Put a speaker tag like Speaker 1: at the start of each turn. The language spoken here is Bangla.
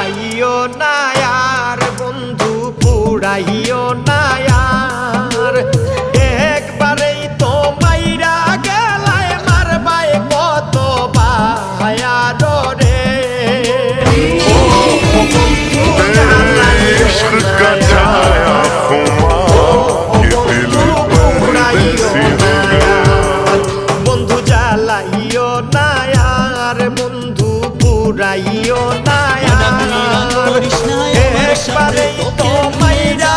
Speaker 1: জ্বালাইও না আর বন্ধু পুরাইও না আর একবারেই তো মাইরা গেলায় মারবাই কত বায়া রে
Speaker 2: इश्क का छाया खुमार ये दिल पर देसी हो गया
Speaker 1: বন্ধু জ্বালাইও না আর বন্ধু পুরাইও না আর একবারেই তো মাইরা